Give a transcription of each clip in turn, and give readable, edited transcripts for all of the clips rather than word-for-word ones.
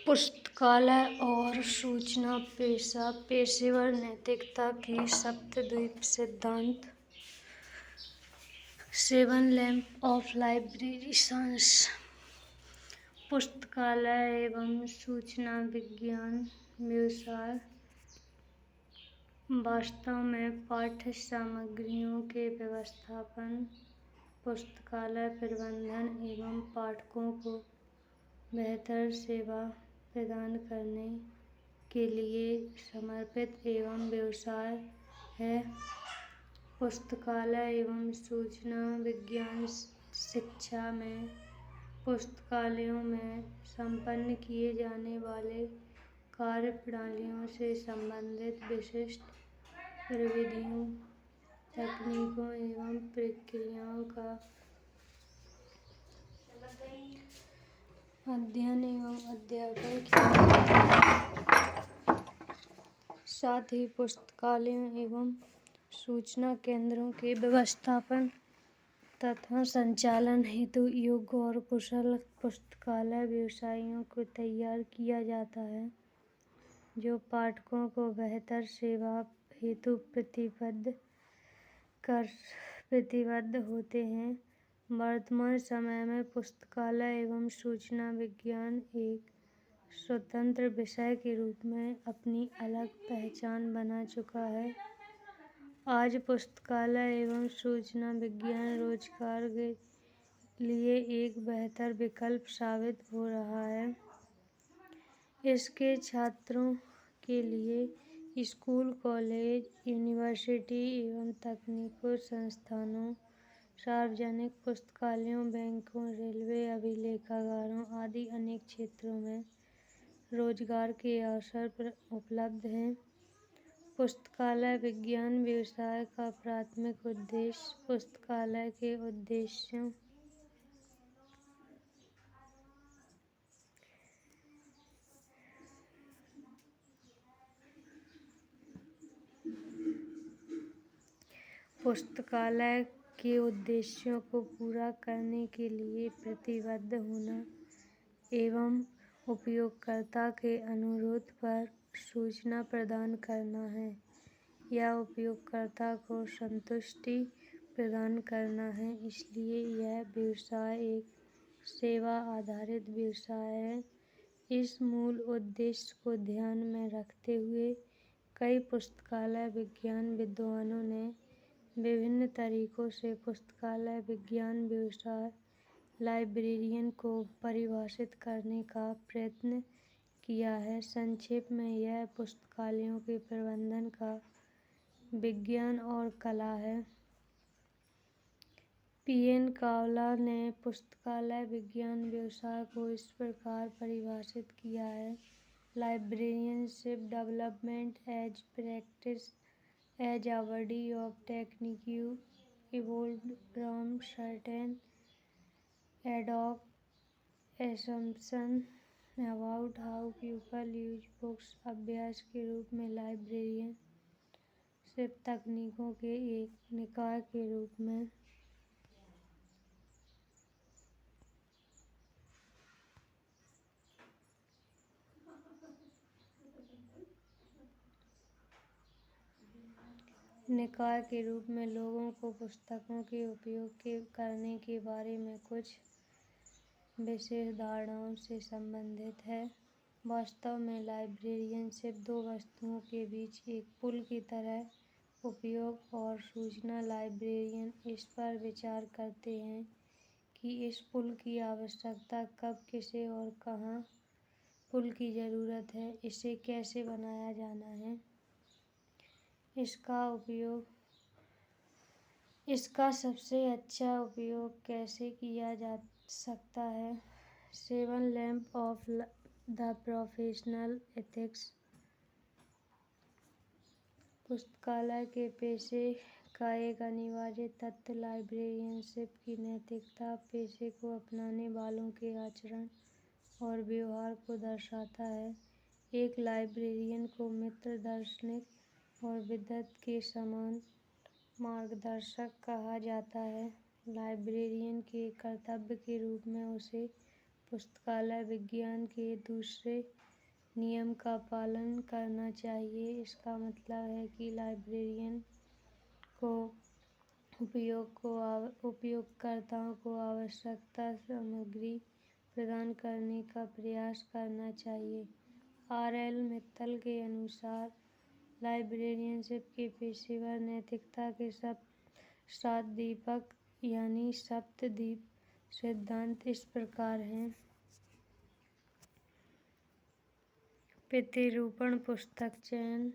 पुस्तकालय और सूचना पेशा पेशेवर नैतिकता की सप्तद्वीप सिद्धांत। 7 लैंप ऑफ लाइब्रेरी साइंस। पुस्तकालय एवं सूचना विज्ञान व्यवसाय वास्तव में पाठ्य सामग्रियों के व्यवस्थापन, पुस्तकालय प्रबंधन एवं पाठकों को बेहतर सेवा प्रदान करने के लिए समर्पित एवं व्यवसाय है। पुस्तकालय एवं सूचना विज्ञान शिक्षा में पुस्तकालयों में संपन्न किए जाने वाले कार्यप्रणालियों से संबंधित विशिष्ट प्रविधियों, तकनीकों एवं प्रक्रियाओं का अध्ययन एवं अध्यापन किया जाता है। साथ ही पुस्तकालयों एवं सूचना केंद्रों के व्यवस्थापन तथा संचालन हेतु योग्य और कुशल पुस्तकालय व्यवसायियों को तैयार किया जाता है, जो पाठकों को बेहतर सेवा हेतु प्रतिबद्ध होते हैं। वर्तमान समय में पुस्तकालय एवं सूचना विज्ञान एक स्वतंत्र विषय के रूप में अपनी अलग पहचान बना चुका है। आज पुस्तकालय एवं सूचना विज्ञान रोजगार के लिए एक बेहतर विकल्प साबित हो रहा है। इसके छात्रों के लिए स्कूल, कॉलेज, यूनिवर्सिटी एवं तकनीकी संस्थानों, सार्वजनिक पुस्तकालयों, बैंकों, रेलवे अभिलेखागारों आदि अनेक क्षेत्रों में रोजगार के अवसर उपलब्ध हैं। पुस्तकालय विज्ञान व्यवसाय का प्राथमिक उद्देश्य पुस्तकालय के उद्देश्यों पुस्तकालय के उद्देश्यों को पूरा करने के लिए प्रतिबद्ध होना एवं उपयोगकर्ता के अनुरोध पर सूचना प्रदान करना है या उपयोगकर्ता को संतुष्टि प्रदान करना है। इसलिए यह व्यवसाय एक सेवा आधारित व्यवसाय है। इस मूल उद्देश्य को ध्यान में रखते हुए कई पुस्तकालय विज्ञान विद्वानों ने विभिन्न तरीकों से पुस्तकालय विज्ञान व्यवसाय लाइब्रेरियन को परिभाषित करने का प्रयत्न किया है। संक्षेप में यह पुस्तकालयों के प्रबंधन का विज्ञान और कला है। पी.एन. कावला ने पुस्तकालय विज्ञान व्यवसाय को इस प्रकार परिभाषित किया है: librarianship development as practice as a body of technique evolved from certain ad hoc assumptions about how people use books। अभ्यास के रूप में लाइब्रेरियनशिप तकनीकों के एक निकाय के रूप में लोगों को पुस्तकों के उपयोग करने के बारे में कुछ विशेष धारणाओं से संबंधित है। वास्तव में लाइब्रेरियनशिप दो वस्तुओं के बीच एक पुल की तरह उपयोग और सूचना लाइब्रेरियन इस पर विचार करते हैं कि इस पुल की आवश्यकता कब, किसे और कहाँ पुल की ज़रूरत है, इसे कैसे बनाया जाना है, इसका सबसे अच्छा उपयोग कैसे किया जा सकता है। 7 lamp of the professional ethics. पुस्तकालय के पेशे का एक अनिवार्य तत्व लाइब्रेरियनशिप की नैतिकता पेशे को अपनाने वालों के आचरण और व्यवहार को दर्शाता है। एक लाइब्रेरियन को मित्र, दार्शनिक और विद्वत के समान मार्गदर्शक कहा जाता है। लाइब्रेरियन के कर्तव्य के रूप में उसे पुस्तकालय विज्ञान के दूसरे नियम का पालन करना चाहिए। इसका मतलब है कि लाइब्रेरियन को उपयोगकर्ताओं को आवश्यकता सामग्री प्रदान करने का प्रयास करना चाहिए। R.L. मित्तल के अनुसार लाइब्रेरियनशिप के पेशेवर नैतिकता के सात दीपक यानी सप्तदीप सिद्धांत इस प्रकार हैं। प्रतिरूपण, पुस्तक चयन,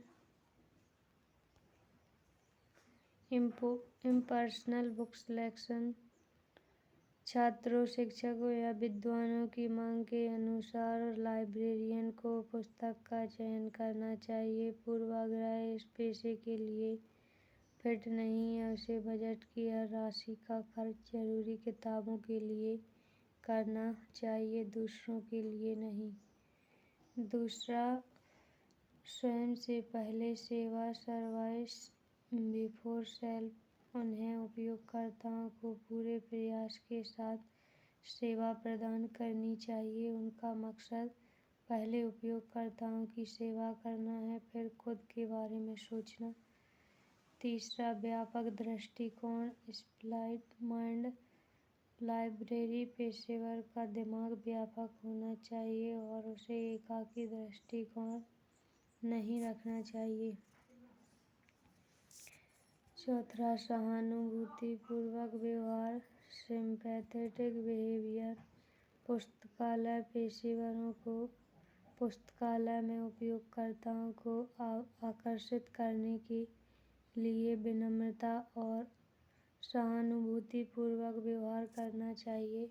इम्पर्सनल बुक सिलेक्शन, छात्रों, शिक्षकों या विद्वानों की मांग के अनुसार लाइब्रेरियन को पुस्तक का चयन करना चाहिए। पूर्वाग्रह इस पेशे के लिए फिट नहीं है। उसे बजट की हर राशि का खर्च जरूरी किताबों के लिए करना चाहिए, दूसरों के लिए नहीं। दूसरा, स्वयं से पहले सेवा, सर्वाइस बिफोर सेल्फ। उन्हें उपयोगकर्ताओं को पूरे प्रयास के साथ सेवा प्रदान करनी चाहिए। उनका मकसद पहले उपयोगकर्ताओं की सेवा करना है, फिर खुद के बारे में सोचना। तीसरा, व्यापक दृष्टिकोण, स्प्लिट माइंड। लाइब्रेरी पेशेवर का दिमाग व्यापक होना चाहिए और उसे एकाकी दृष्टिकोण नहीं रखना चाहिए। चौथा, सहानुभूतिपूर्वक व्यवहार, सिंपैथेटिक बिहेवियर। पुस्तकालय पेशेवरों को पुस्तकालय में उपयोगकर्ताओं को आकर्षित करने के लिए विनम्रता और सहानुभूतिपूर्वक व्यवहार करना चाहिए।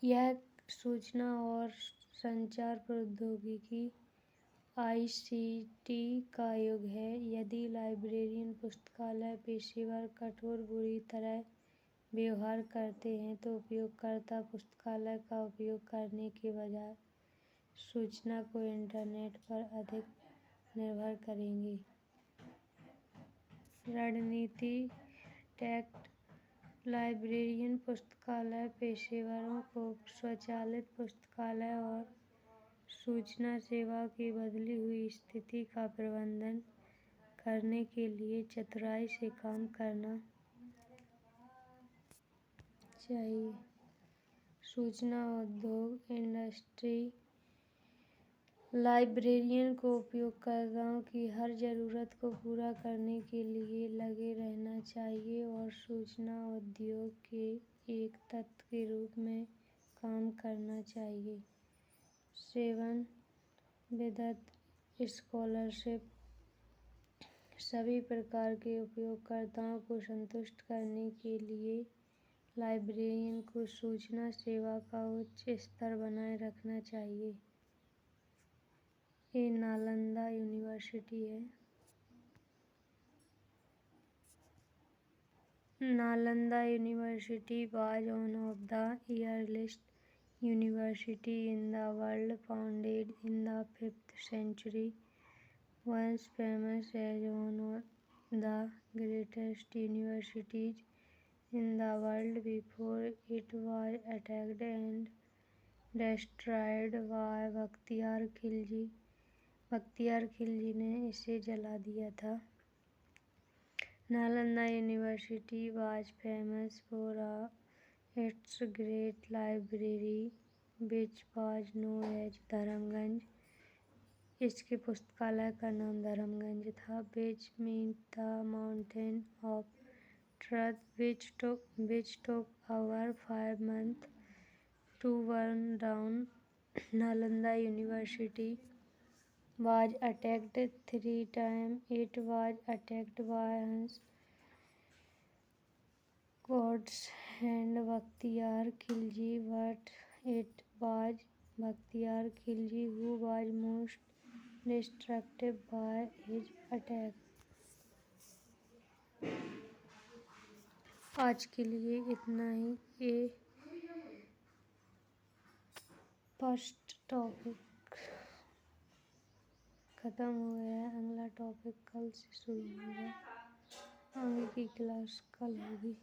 यह सूचना और संचार प्रौद्योगिकी ICT का युग है। यदि लाइब्रेरियन पुस्तकालय पेशेवर कठोर बुरी तरह व्यवहार करते हैं तो उपयोगकर्ता पुस्तकालय का उपयोग करने के बजाय सूचना को इंटरनेट पर अधिक निर्भर करेंगे। रणनीति, टैक्ट। लाइब्रेरियन पुस्तकालय पेशेवरों को स्वचालित पुस्तकालय और सूचना सेवा की बदली हुई स्थिति का प्रबंधन करने के लिए चतुराई से काम करना चाहिए। सूचना उद्योग इंडस्ट्री लाइब्रेरियन को उपयोगकर्ताओं की हर ज़रूरत को पूरा करने के लिए लगे रहना चाहिए और सूचना उद्योग के एक तत्व के रूप में काम करना चाहिए। 7, विदत स्कॉलरशिप। सभी प्रकार के उपयोगकर्ताओं को संतुष्ट करने के लिए लाइब्रेरियन को सूचना सेवा का उच्च स्तर बनाए रखना चाहिए। ये नालंदा यूनिवर्सिटी है। Nalanda University was one of the earliest universities in the world, founded in the 5th century. Once famous as one of the greatest universities in the world before it was attacked and destroyed by Bakhtiyar Khilji. Bakhtiyar Khilji ने इसे जला दिया था। Nalanda University was famous for its great library, which was known as Dharmaganj. इसके पुस्तकालय का नाम धर्मगंज था। Which meant the mountain of truth, which took over 5 months to burn down. Nalanda University was attacked 3 times. It was attacked by Hans Kodes and Bakhtiyar Khilji, but it was Bakhtiyar Khilji who was most destructive by his attack. आज के लिए इतना ही। ये first topic ख़त्म हो गया है। अगला टॉपिक कल से शुरू होगा। आगे की क्लास कल होगी।